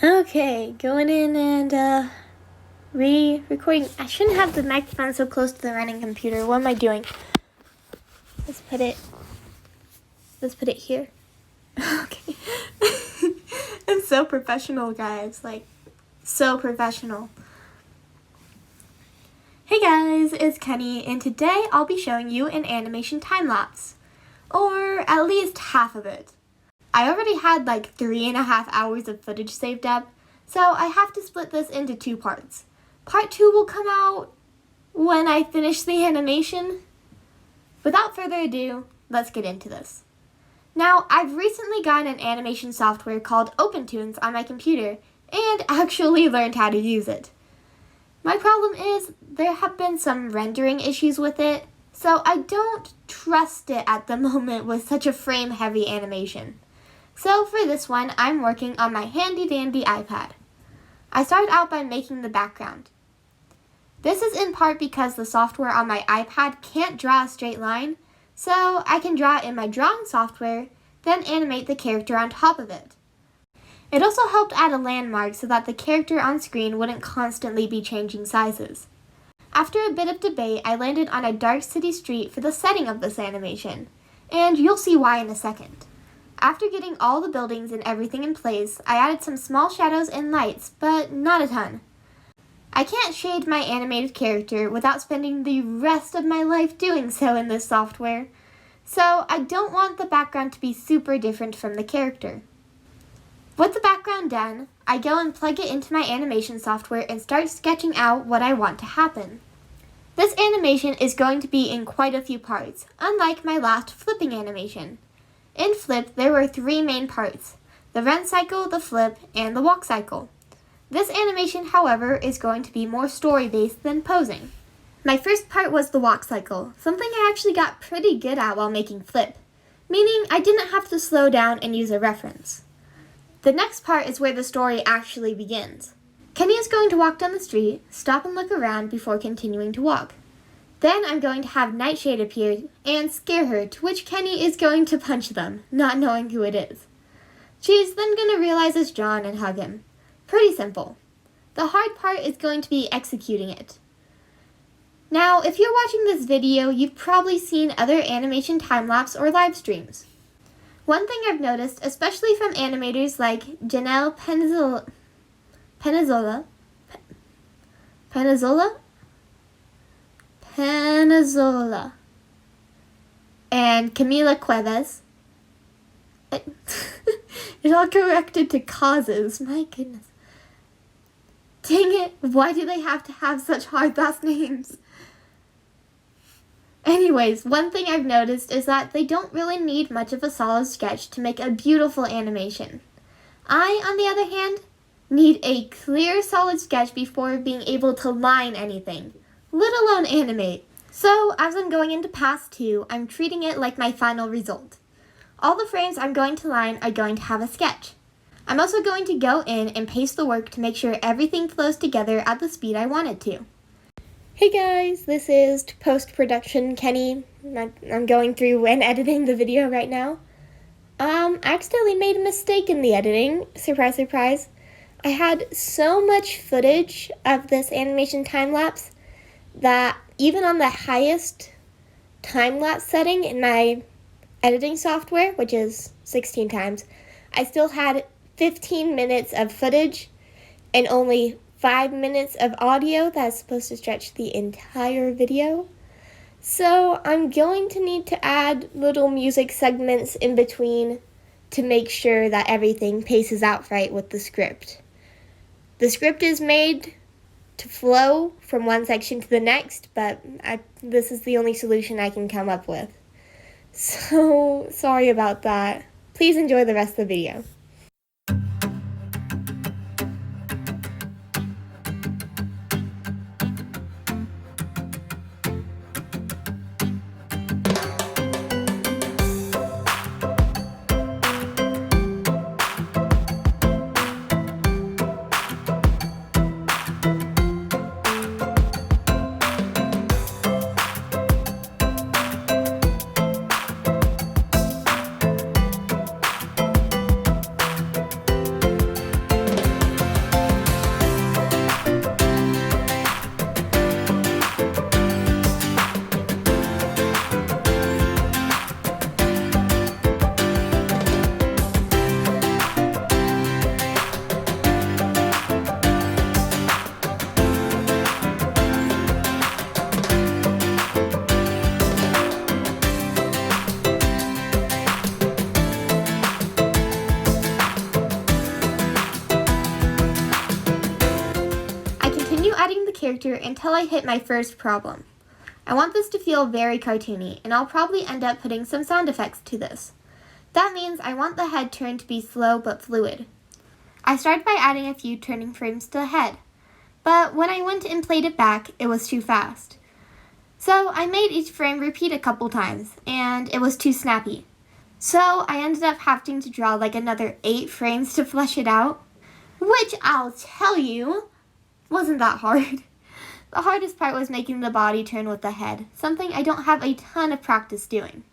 Okay, going in and re-recording. I shouldn't have the microphone so close to the running computer. What am I doing? Let's put it here. Okay. I'm so professional, guys. Like, so professional. Hey guys, it's Kenny, and today I'll be showing you an animation time-lapse. Or at least half of it. I already had like 3.5 hours of footage saved up, so I have to split this into 2 parts. Part 2 will come out when I finish the animation. Without further ado, let's get into this. Now, I've recently gotten an animation software called OpenToonz on my computer and actually learned how to use it. My problem is there have been some rendering issues with it, so I don't trust it at the moment with such a frame-heavy animation. So for this one, I'm working on my handy-dandy iPad. I started out by making the background. This is in part because the software on my iPad can't draw a straight line, so I can draw it in my drawing software, then animate the character on top of it. It also helped add a landmark so that the character on screen wouldn't constantly be changing sizes. After a bit of debate, I landed on a dark city street for the setting of this animation, and you'll see why in a second. After getting all the buildings and everything in place, I added some small shadows and lights, but not a ton. I can't shade my animated character without spending the rest of my life doing so in this software, so I don't want the background to be super different from the character. With the background done, I go and plug it into my animation software and start sketching out what I want to happen. This animation is going to be in quite a few parts, unlike my last flipping animation. In Flip, there were 3 main parts: the run cycle, the flip, and the walk cycle. This animation, however, is going to be more story-based than posing. My first part was the walk cycle, something I actually got pretty good at while making Flip, meaning I didn't have to slow down and use a reference. The next part is where the story actually begins. Kenny is going to walk down the street, stop and look around before continuing to walk. Then I'm going to have Nightshade appear and scare her, to which Kenny is going to punch them, not knowing who it is. She's then going to realize it's John and hug him. Pretty simple. The hard part is going to be executing it. Now, if you're watching this video, you've probably seen other animation time-lapse or live streams. One thing I've noticed, especially from animators like Janelle Penizola, and Camila Cuevas. It all corrected to causes, my goodness. Dang it, why do they have to have such hard last names? Anyways, one thing I've noticed is that they don't really need much of a solid sketch to make a beautiful animation. I, on the other hand, need a clear, solid sketch before being able to line anything, let alone animate. So, as I'm going into Pass 2, I'm treating it like my final result. All the frames I'm going to line are going to have a sketch. I'm also going to go in and paste the work to make sure everything flows together at the speed I want it to. Hey guys, this is post-production Kenny. I'm going through and editing the video right now. I accidentally made a mistake in the editing. Surprise, surprise. I had so much footage of this animation time-lapse that even on the highest time-lapse setting in my editing software, which is 16 times, I still had 15 minutes of footage and only 5 minutes of audio that's supposed to stretch the entire video. So I'm going to need to add little music segments in between to make sure that everything paces out right with the script. The script is made to flow from one section to the next, but this is the only solution I can come up with. So, sorry about that. Please enjoy the rest of the video. continue adding the character until I hit my first problem. I want this to feel very cartoony, and I'll probably end up putting some sound effects to this. That means I want the head turn to be slow but fluid. I started by adding a few turning frames to the head, but when I went and played it back, it was too fast. So I made each frame repeat a couple times, and it was too snappy. So I ended up having to draw like another 8 frames to flesh it out, which I'll tell you, wasn't that hard. The hardest part was making the body turn with the head, something I don't have a ton of practice doing.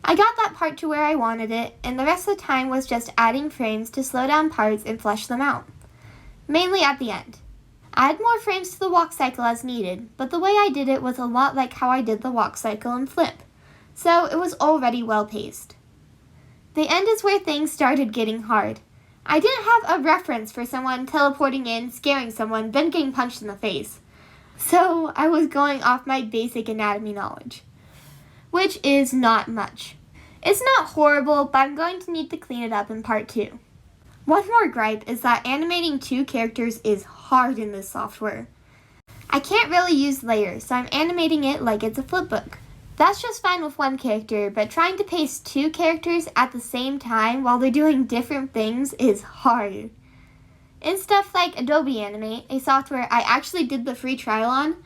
I got that part to where I wanted it, and the rest of the time was just adding frames to slow down parts and flesh them out, mainly at the end. I add more frames to the walk cycle as needed, but the way I did it was a lot like how I did the walk cycle in Flip, so it was already well paced. The end is where things started getting hard. I didn't have a reference for someone teleporting in, scaring someone, then getting punched in the face. So I was going off my basic anatomy knowledge, which is not much. It's not horrible, but I'm going to need to clean it up in part 2. One more gripe is that animating 2 characters is hard in this software. I can't really use layers, so I'm animating it like it's a flipbook. That's just fine with one character, but trying to paste 2 characters at the same time while they're doing different things is hard. In stuff like Adobe Animate, a software I actually did the free trial on,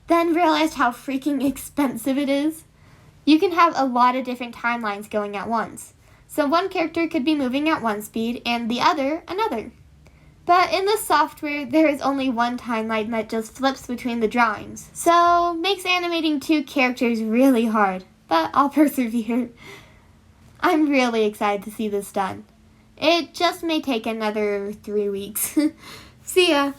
then realized how freaking expensive it is. You can have a lot of different timelines going at once. So one character could be moving at one speed and the other another. But in this software, there is only one timeline that just flips between the drawings. So makes animating 2 characters really hard, but I'll persevere. I'm really excited to see this done. It just may take another 3 weeks. See ya!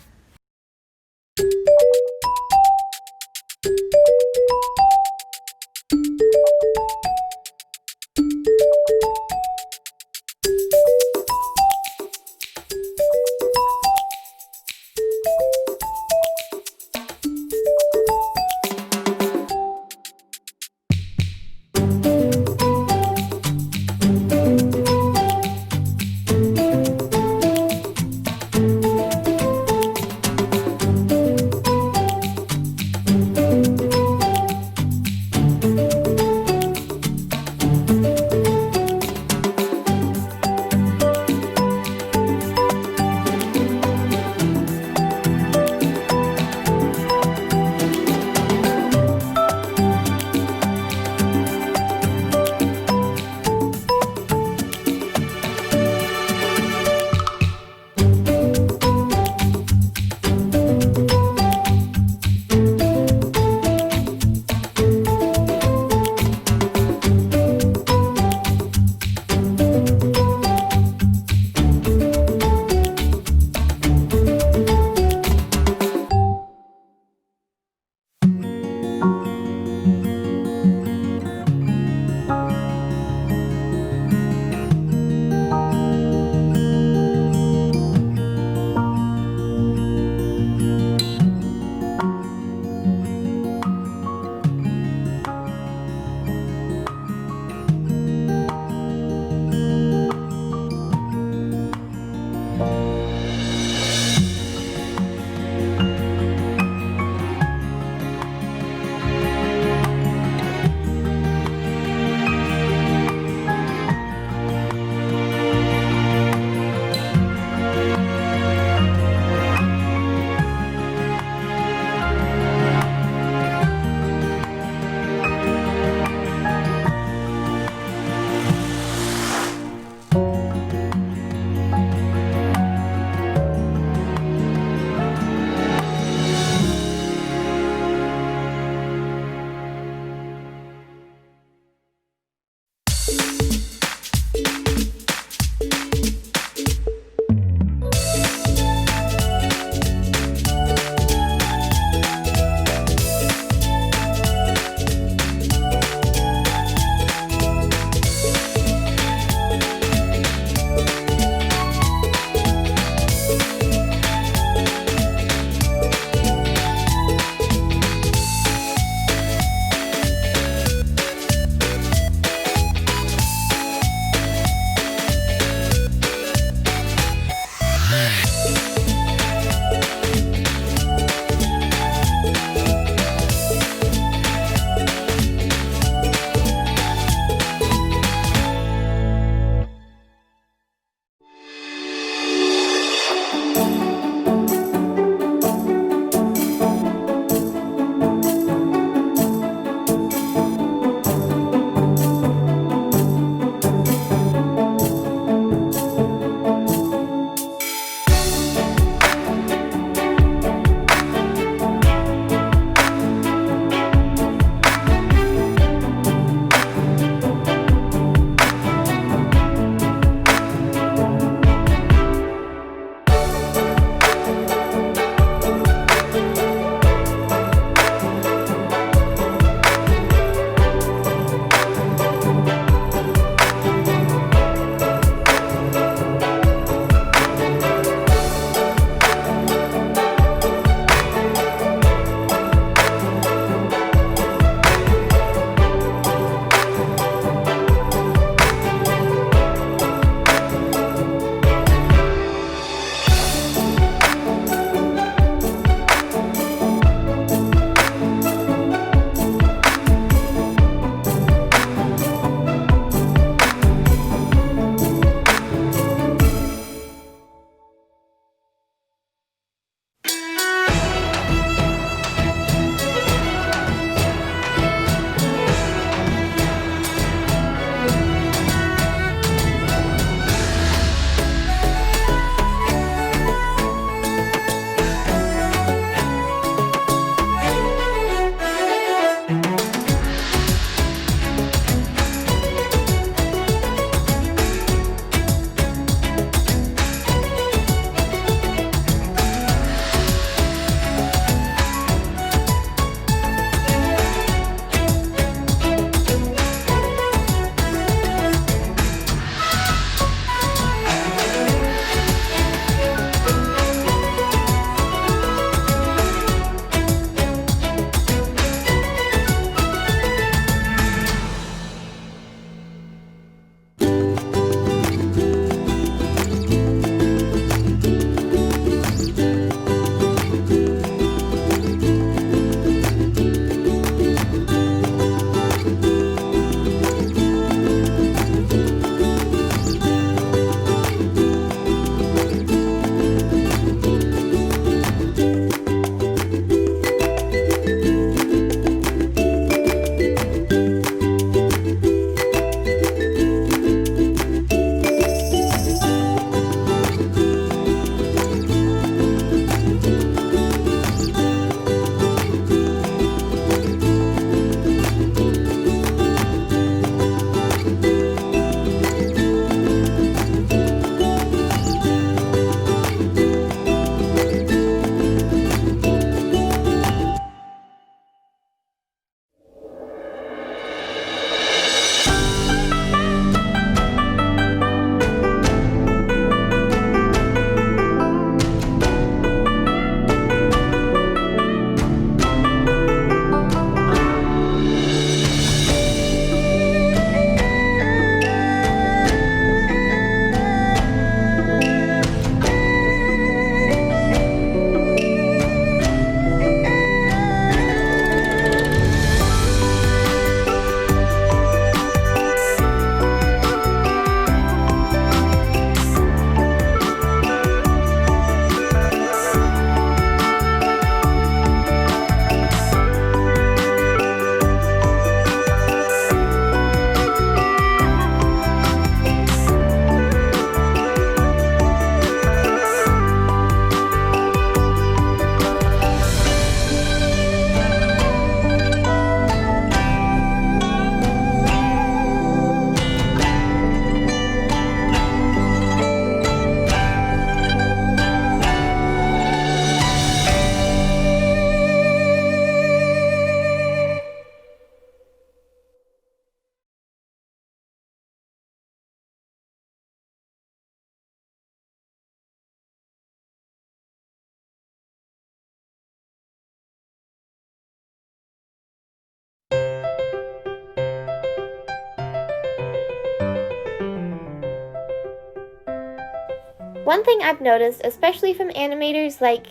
one thing I've noticed, especially from animators like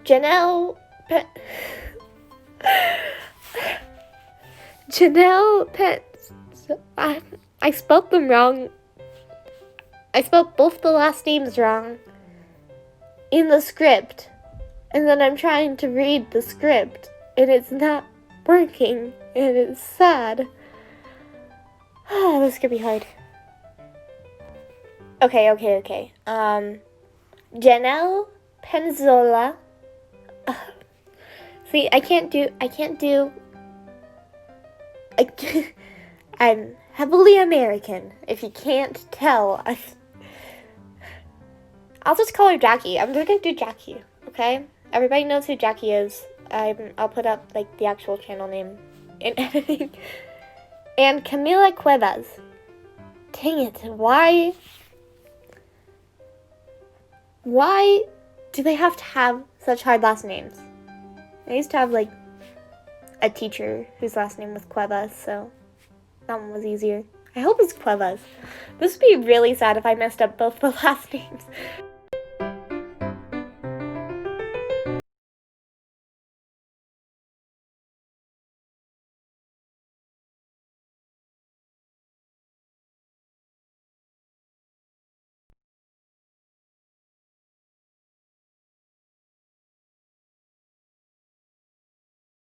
Janelle I spelled them wrong. I spelled both the last names wrong in the script. And then I'm trying to read the script, and it's not working, and it's sad. This could be hard. Okay. Janelle Penzola. See, I'm heavily American, if you can't tell. I'll just call her Jackie. I'm just gonna do Jackie, okay? Everybody knows who Jackie is. I'll put up, like, the actual channel name in editing. And Camila Cuevas. Dang it, why do they have to have such hard last names? I used to have, like, a teacher whose last name was Cuevas, so that one was easier. I hope it's Cuevas. This would be really sad if I messed up both the last names.